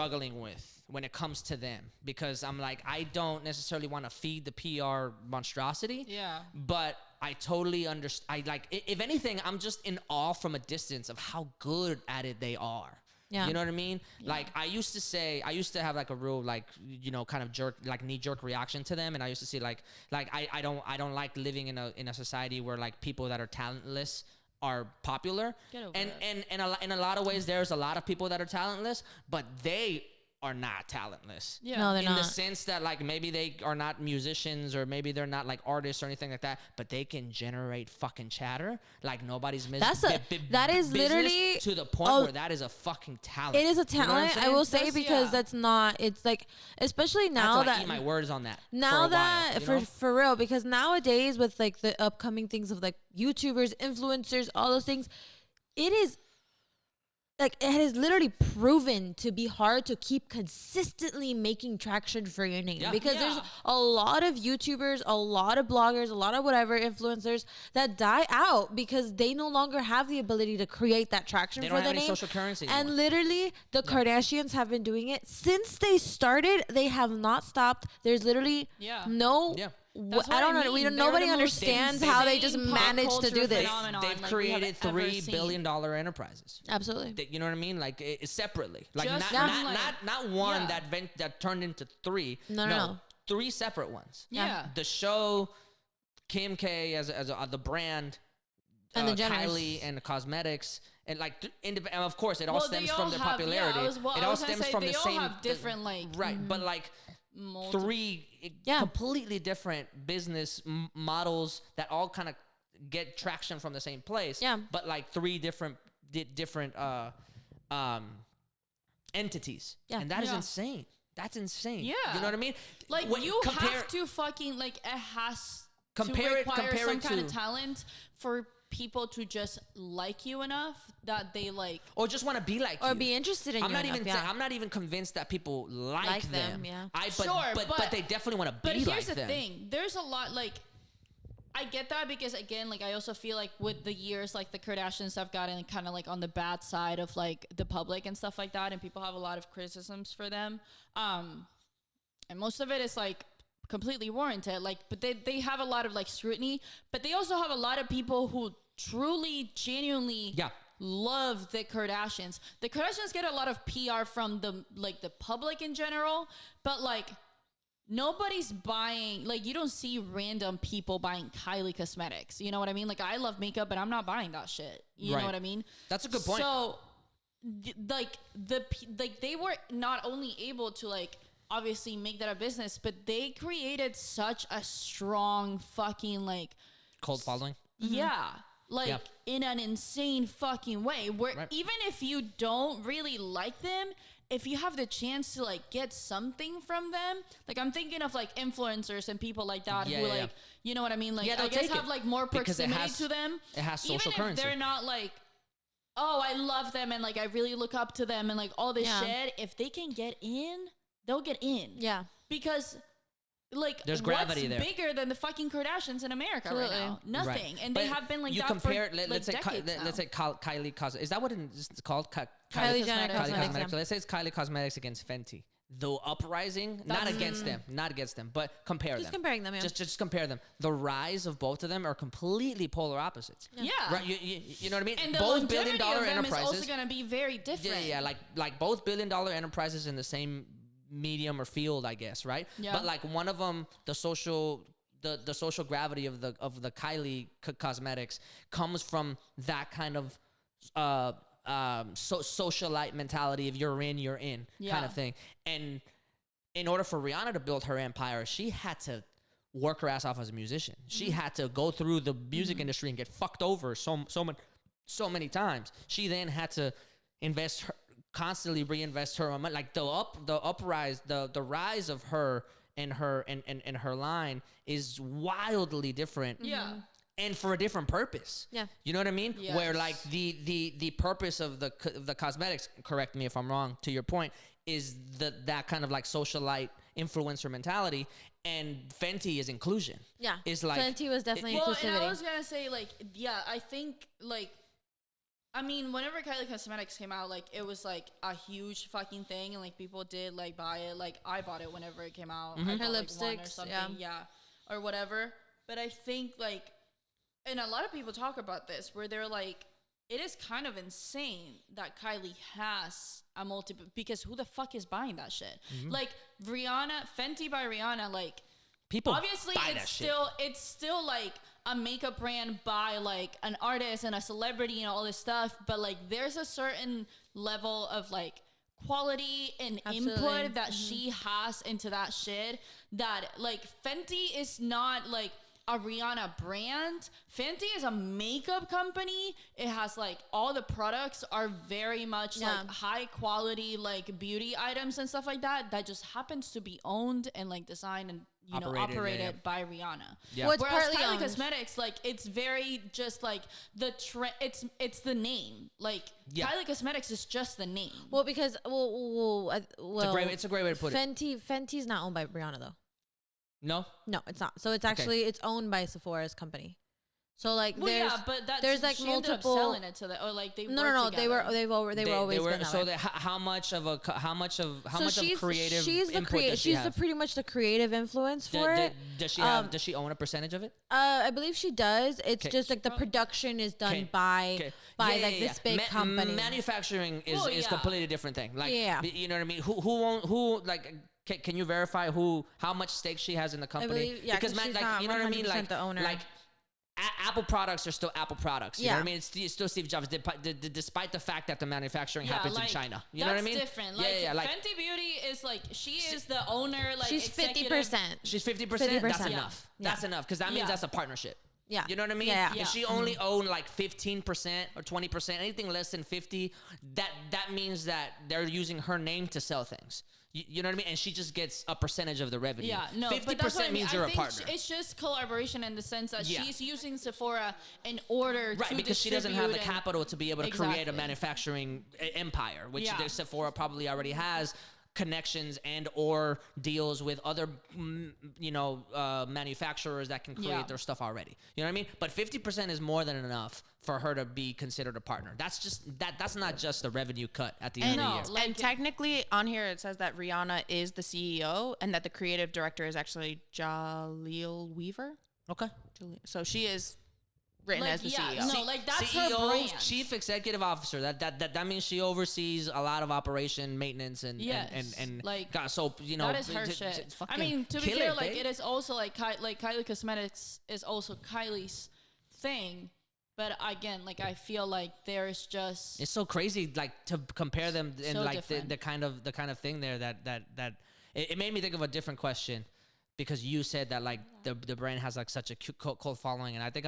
struggling with when it comes to them, because I'm like, I don't necessarily want to feed the PR monstrosity. Yeah. But I totally understand. I like, if anything, I'm just in awe from a distance of how good at it they are. Yeah. You know what I mean? Yeah. Like, I used to have like a real, like, you know, kind of knee jerk reaction to them. And I used to see like I don't like living in a society where like people that are talentless are popular. Get over and it. and in a lot of ways, there's a lot of people that are talentless, but they are not talentless. Yeah. No, they're in not. the sense that like maybe they are not musicians or maybe they're not like artists or anything like that, but they can generate fucking chatter like nobody's that is literally to the point where that is a fucking talent. It is a You know what I'm talent, I saying? will say, because that's not. It's like, especially now I that eat my words on that. now for that a while, you know? for real, because nowadays with like the upcoming things of like YouTubers, influencers, all those things, it is. Like, it has literally proven to be hard to keep consistently making traction for your name. Yeah. Because there's a lot of YouTubers, a lot of bloggers, a lot of whatever influencers that die out because they no longer have the ability to create that traction They for don't their have any name. social currency And anymore. literally, the Kardashians have been doing it since they started. They have not stopped. There's literally no. Yeah. That's I what don't know. mean. Nobody They're the most understands how they just insane pop managed to culture do this. phenomenon They've like we have created ever $3 seen. billion enterprises. Absolutely. You know what I mean? Like, it's separately. Like, Just not one Yeah. that turned into three. No. 3 separate ones. Yeah. The show, Kim K as the brand, And the Degenerates. Kylie and the cosmetics, and like and of course it all Well, stems they from all their have- popularity. Yeah, It all I was gonna stems say from they the all same have different like right, but like multiple- 3 Yeah. completely different business models that all kind of get traction from the same place. Yeah. But like 3 different entities. Yeah. And that is Yeah. insane. That's insane. Yeah. You know what I mean? Like, When you have to fucking like it has Compare to it- require compare some it kind of to- talent for people to just like you enough that they like. or just want to be like Or you. be interested in I'm you not enough, even. yeah. I'm not even convinced that people like them. Yeah. But they definitely want to But be here's like the them. thing: there's a lot like. I get that because again, like I also feel like with the years, like the Kardashians have gotten kind of like on the bad side of like the public and stuff like that, and people have a lot of criticisms for them. And most of it is like completely warranted. Like, but they have a lot of like scrutiny, but they also have a lot of people who truly, genuinely love the Kardashians. The Kardashians get a lot of PR from the public in general, but like nobody's buying, like you don't see random people buying Kylie cosmetics. You know what I mean? Like I love makeup, but I'm not buying that shit. You know what I mean? That's a good point. So they were not only able to like obviously make that a business, but they created such a strong fucking like Cold following. in an insane fucking way where even if you don't really like them, if you have the chance to like get something from them, like I'm thinking of like influencers and people like that who like you know what I mean, like I guess have like more proximity to them. It has social even currency. if they're not like, oh, I love them and like I really look up to them and like all this shit, if they can get in, they'll get in. Yeah. Because like there's gravity what's there. bigger than the fucking Kardashians in America right now? Nothing. Right. And But they have been like you that compare, for let's say decades now. let's say Kylie Cosmetics. Is that what it's called? Kylie Jenner Kylie Cosmetics. Cosmetics. So let's say it's Kylie Cosmetics against Fenty. The uprising, not against them, but compare them. Just comparing them, yeah. Just compare them. The rise of both of them are completely polar opposites. Yeah. Right. You know what I mean? And the both longevity billion-dollar of them enterprises. is also going to be very different. Yeah, like both billion-dollar enterprises in the same medium or field, I guess, right? Yeah. But like one of them, the social gravity of the Kylie cosmetics comes from that kind of socialite mentality of you're in kind of thing. And in order for Rihanna to build her empire, she had to work her ass off as a musician. She had to go through the music industry and get fucked over so many times. She then had to constantly reinvest her money. Like the rise of her and her line is wildly different. Yeah. And for a different purpose. Yeah. You know what I mean? Yes. Where like the purpose of the cosmetics, correct me if I'm wrong, to your point, is that kind of like socialite influencer mentality, and Fenty is inclusion. Yeah. Is like Fenty was definitely Well, inclusivity. and I was going to say like, yeah, I think like I mean, whenever Kylie Cosmetics came out, like, it was, like, a huge fucking thing, and, like, people did, like, buy it. Like, I bought it whenever it came out. Mm-hmm. I bought, Her like, one or lipsticks, something, or whatever. But I think, like, and a lot of people talk about this, where they're, like, it is kind of insane that Kylie has a multiple, because who the fuck is buying that shit? Mm-hmm. Like, Fenty by Rihanna, like, people obviously it's still like a makeup brand by like an artist and a celebrity and all this stuff, but like there's a certain level of like quality and input that she has into that shit, that like Fenty is not like a Rihanna brand. Fenty is a makeup company. It has like all the products are very much like high quality like beauty items and stuff like that just happens to be owned and like designed and operated by Rihanna. Yeah. What's Whereas partly Kylie owned. Cosmetics, like it's very just like the it's the name. Like Kylie Cosmetics is just the name. Well, because it's a great way to put it. Fenty's not owned by Rihanna though. No, it's not. So it's actually it's owned by Sephora's company. So like there's like she multiple ended up selling it to the like they no together. they were always been that so way. how much of creative she's input does she have? pretty much the creative influence for it. Does she have? Does she own a percentage of it? I believe she does. It's just like the production is done by this big company. Manufacturing is completely different thing. Like you know what I mean? Who like. Can you verify how much stake she has in the company? I believe, because man, like you know what I mean, like the owner. Like Apple products are still Apple products. You know what I mean? It's still Steve Jobs, despite the fact that the manufacturing happens in China. You know what I mean? That's different. Like Fenty Beauty is like she is the owner. Like she's 50%. She's 50%. That's enough. That's enough because that means that's a partnership. Yeah. You know what I mean? Yeah. If she only owned like 15% or 20%, anything less than 50, that means that they're using her name to sell things. You know what I mean? And she just gets a percentage of the revenue. Yeah, no, 50% means you're a partner. It's just collaboration in the sense that she's using Sephora in order to because she doesn't have the capital to be able to create a manufacturing empire, which Sephora probably already has connections and or deals with other manufacturers that can create their stuff already. You know what I mean? But 50% is more than enough for her to be considered a partner. That's not just a revenue cut at the end of the year. And technically on here it says that Rihanna is the CEO and that the creative director is actually Jaleel Weaver. Okay. So she is written as the CEO. No, like that's CEO, her brand. Chief Executive Officer. That means she oversees a lot of operation, maintenance, and like God, so that is her shit. I mean, to be clear, like it is also like Kylie Cosmetics is also Kylie's thing. But again, like I feel like there's just it's so crazy, like to compare them and so like the kind of thing there that it made me think of a different question. Because you said that like the brand has like such a cult following, and I think